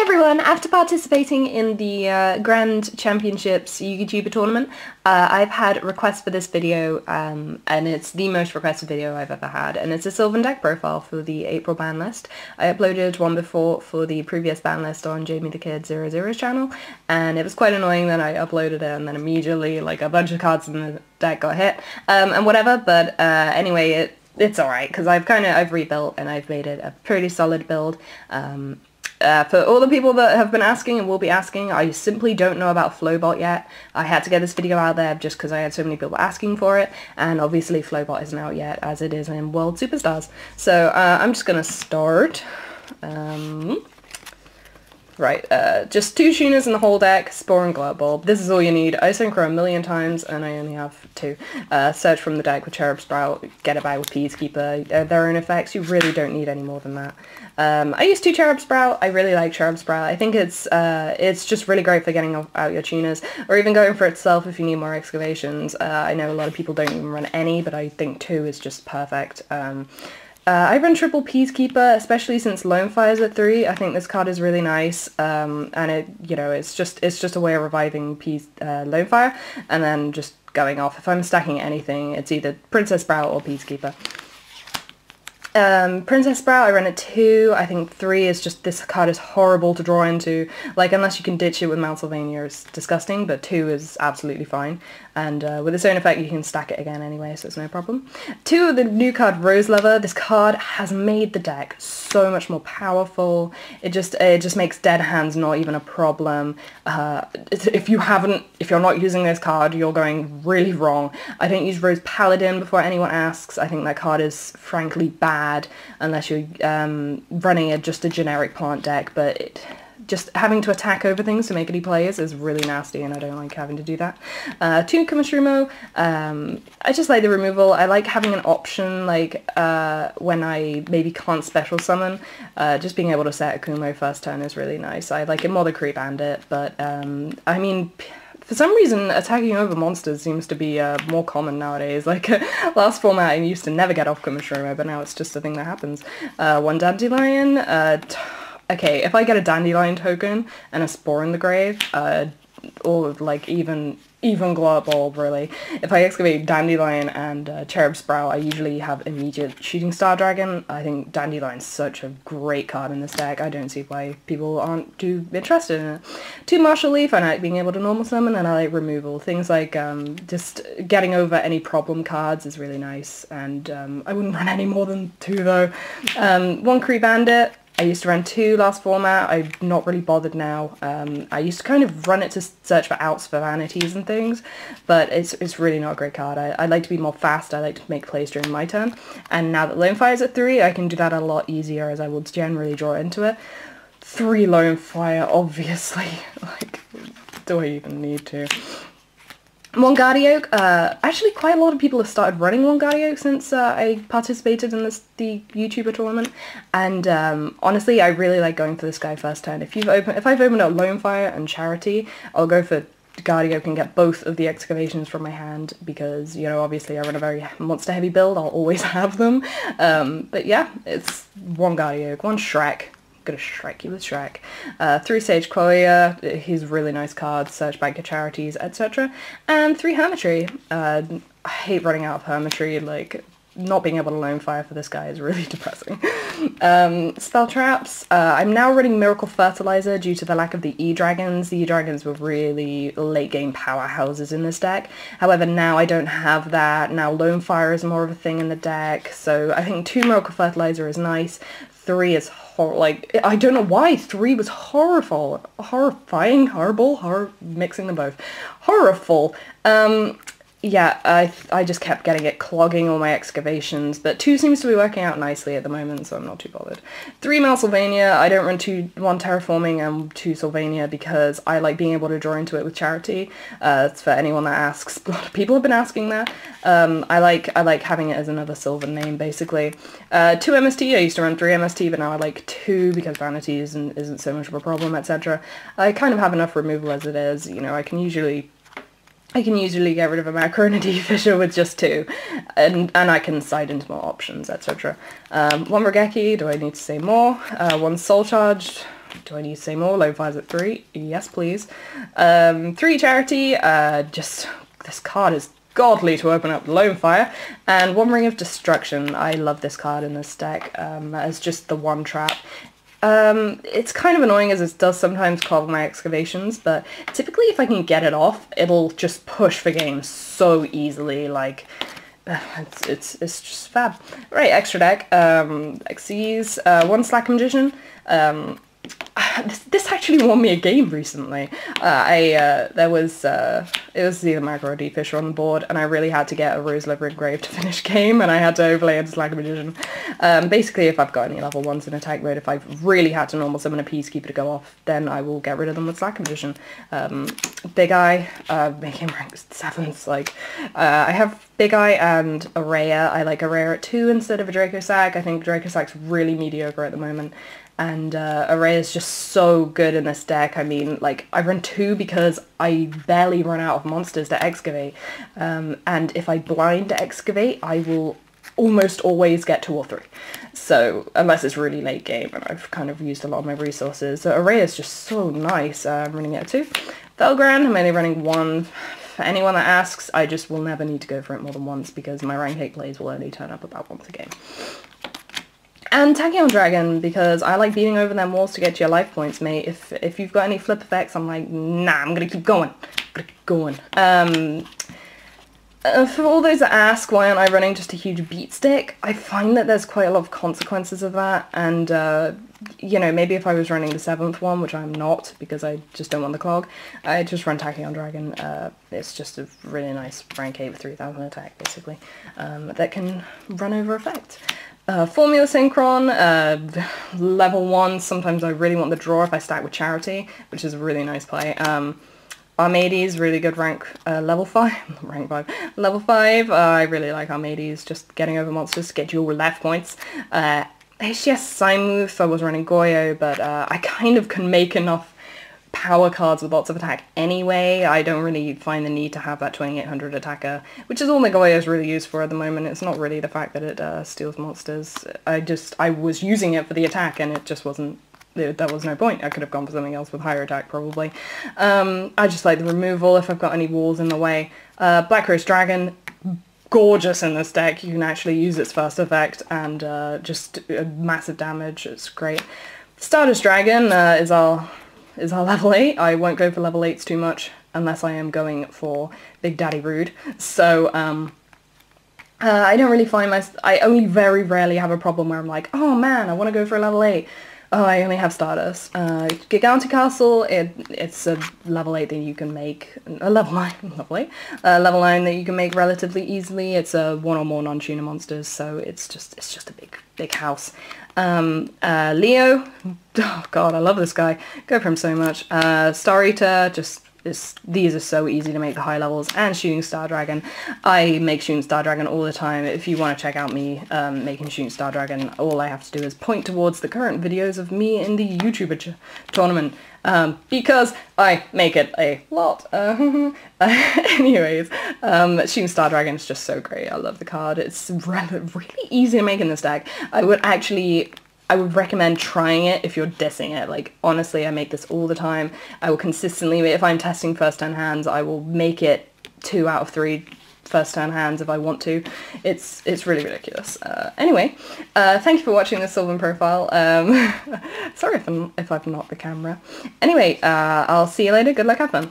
everyone! After participating in the Grand Championships YouTuber tournament, I've had requests for this video, and it's the most requested video I've ever had, and it's a Sylvan deck profile for the April ban list. I uploaded one before for the previous ban list on Jamie the Kid 00's channel, and it was quite annoying that I uploaded it and then immediately like a bunch of cards in the deck got hit, and whatever, but anyway, it's alright, because I've rebuilt and I've made it a pretty solid build. For all the people that have been asking and will be asking, I simply don't know about Flowbot yet. I had to get this video out there just because I had so many people asking for it, and obviously Flowbot isn't out yet as it is in World Superstars. So I'm just going to start. Just 2 tuners in the whole deck, Spore and Glow Bulb. This is all you need. I synchro a million times and I only have 2. Search from the deck with Cherub Sprout, get it back with Peacekeeper. Their own effects, you really don't need any more than that. I use 2 Cherub Sprout. I really like Cherub Sprout. I think it's just really great for getting out your tuners, or even going for itself if you need more excavations. I know a lot of people don't even run any, but I think 2 is just perfect. I run triple Peacekeeper, especially since Lone Fire's at 3. I think this card is really nice, and it's just a way of reviving Lone Fire, and then just going off. If I'm stacking anything, it's either Princess Sprout or Peacekeeper. Princess Sprout I run at 2. I think 3 is just, this card is horrible to draw into. Like, unless you can ditch it with Mount Sylvania, it's disgusting, but 2 is absolutely fine. And with its own effect, you can stack it again anyway, so it's no problem. 2, the new card, Rose Lover. This card has made the deck so much more powerful. It just makes dead hands not even a problem. If you're not using this card, you're going really wrong. I don't use Rose Paladin before anyone asks. I think that card is frankly bad unless you're running just a generic plant deck, but just having to attack over things to make any plays is really nasty, and I don't like having to do that. 2 Kumashumo, I just like the removal. I like having an option, like when I maybe can't special summon, just being able to set a Kumo first turn is really nice. I like it more than Creep Bandit, but I mean, for some reason, attacking over monsters seems to be more common nowadays. Like, last format I used to never get off Kumashumo, but now it's just a thing that happens. 1 Dandelion. Okay, if I get a Dandelion token and a Spore in the grave, or like even Glow Bulb, really. If I excavate Dandelion and Cherub Sprout, I usually have immediate Shooting Star Dragon. I think Dandelion's such a great card in this deck. I don't see why people aren't too interested in it. 2 Martial Leaf, I like being able to normal summon, and I like removal. Things like just getting over any problem cards is really nice, and I wouldn't run any more than 2 though. 1 Creep Bandit. I used to run 2 last format. I'm not really bothered now. I used to kind of run it to search for outs for vanities and things, but it's really not a great card. I like to be more fast. I like to make plays during my turn, and now that Lone Fire's at 3, I can do that a lot easier, as I will generally draw into it. 3 Lone Fire, obviously. Like, do I even need to? 1 Guardioak. Actually, quite a lot of people have started running 1 Guardioak since I participated in the YouTuber tournament, and honestly, I really like going for this guy first turn. If I've opened up Lone Fire and Charity, I'll go for Guardioak and get both of the excavations from my hand, because, you know, obviously I run a very monster heavy build. I'll always have them. But yeah, it's 1 Guardioak, 1 Shrek. Gonna Shrek you with Shrek. 3 Sage Courier, he's a really nice card, search bank of charities, etc. And 3 Hermitry. I hate running out of Hermitry, like, not being able to Lone Fire for this guy is really depressing. Spell Traps. I'm now running Miracle Fertilizer due to the lack of the E-Dragons. The E-Dragons were really late game powerhouses in this deck. However, now I don't have that. Now Lone Fire is more of a thing in the deck, so I think 2 Miracle Fertilizer is nice. 3 is I don't know why 3 was horrifying, horrible, mixing them both. Horrible. Yeah, I just kept getting it clogging all my excavations, but 2 seems to be working out nicely at the moment, so I'm not too bothered. 3 Mount Sylvania. I don't run 1 Terraforming and 2 Sylvania because I like being able to draw into it with Charity. It's for anyone that asks. A lot of people have been asking that. I like having it as another Sylvan name, basically. 2 MST. I used to run 3 MST, but now I like 2 because vanities isn't so much of a problem, etc. I kind of have enough removal as it is. You know, I can usually get rid of a Macronity Fisher with just 2, and I can side into more options, etc. 1 Regeki, do I need to say more? 1 Soul Charged, Do I need to say more? Low fire's at 3. Yes, please. 3 charity. Just this card is godly to open up Lone Fire, and 1 Ring of Destruction. I love this card in this deck as just the one trap. It's kind of annoying as it does sometimes clog my excavations, but typically if I can get it off, it'll just push for games so easily, like, it's just fab. Right, extra deck, Xyz, 1 Slack Magician. This actually won me a game recently. It was either Magma or D-Fisher on the board, and I really had to get a Rose Liver engraved to finish game, and I had to overlay into Slack Magician. Basically, if I've got any level 1s in attack mode, if I've really had to normal summon a Peacekeeper to go off, then I will get rid of them with Slack Magician. Big Eye, making rank 7s, like, I have Big Eye and Araya. I like Araya at 2 instead of a Draco Sack. I think Draco Sack's really mediocre at the moment. And Array is just so good in this deck. I mean, like, I run 2 because I barely run out of monsters to excavate. And if I blind excavate, I will almost always get 2 or 3. So, unless it's really late game and I've kind of used a lot of my resources. So Array is just so nice. I'm running it at 2. Felgrand, I'm only running 1. For anyone that asks, I just will never need to go for it more than once because my rank 8 plays will only turn up about once a game. And Tachyon Dragon, because I like beating over them walls to get to your life points, mate. If you've got any flip effects, I'm like, nah, I'm gonna keep going. For all those that ask why aren't I running just a huge beat stick, I find that there's quite a lot of consequences of that, and you know, maybe if I was running the 7th one, which I'm not, because I just don't want the clog, I just run Tachyon Dragon. It's just a really nice rank 8 with 3000 attack, basically, that can run over effect. Formula Synchron, level 1, sometimes I really want the draw if I stack with Charity, which is a really nice play. Armades, really good rank, level 5, rank 5, level 5, I really like Armades, just getting over monsters to get you all left points. HCS Simuth, I was running Goyo, but I kind of can make enough power cards with lots of attack anyway. I don't really find the need to have that 2800 attacker, which is all my Goyo is really used for at the moment. It's not really the fact that it steals monsters. I was using it for the attack and it just wasn't, there was no point. I could have gone for something else with higher attack probably. I just like the removal if I've got any walls in the way. Black Rose Dragon, gorgeous in this deck. You can actually use its first effect and just massive damage. It's great. Stardust Dragon is our level 8. I won't go for level 8s too much unless I am going for Big Daddy Rude. So, I don't really find I only very rarely have a problem where I'm like, oh man, I want to go for a level 8. Oh, I only have Stardust. Gigante Castle, it's a level 8 that you can make, a level 9, lovely, level 9 that you can make relatively easily. It's a 1 or more non-tuner monsters, so it's just a big house. Leo, oh god, I love this guy. Go for him so much. Star Eater, these are so easy to make the high levels, and Shooting Star Dragon. I make Shooting Star Dragon all the time. If you want to check out me making Shooting Star Dragon, all I have to do is point towards the current videos of me in the YouTuber tournament, because I make it a lot. Anyways, Shooting Star Dragon is just so great. I love the card. It's really easy to make in this deck. I would recommend trying it if you're dissing it. Like, honestly, I make this all the time. I will consistently, if I'm testing first turn hands, I will make it 2 out of 3 first turn hands if I want to. It's really ridiculous. Anyway, thank you for watching this Sylvan profile. Sorry if I've knocked the camera. Anyway, I'll see you later. Good luck, have fun.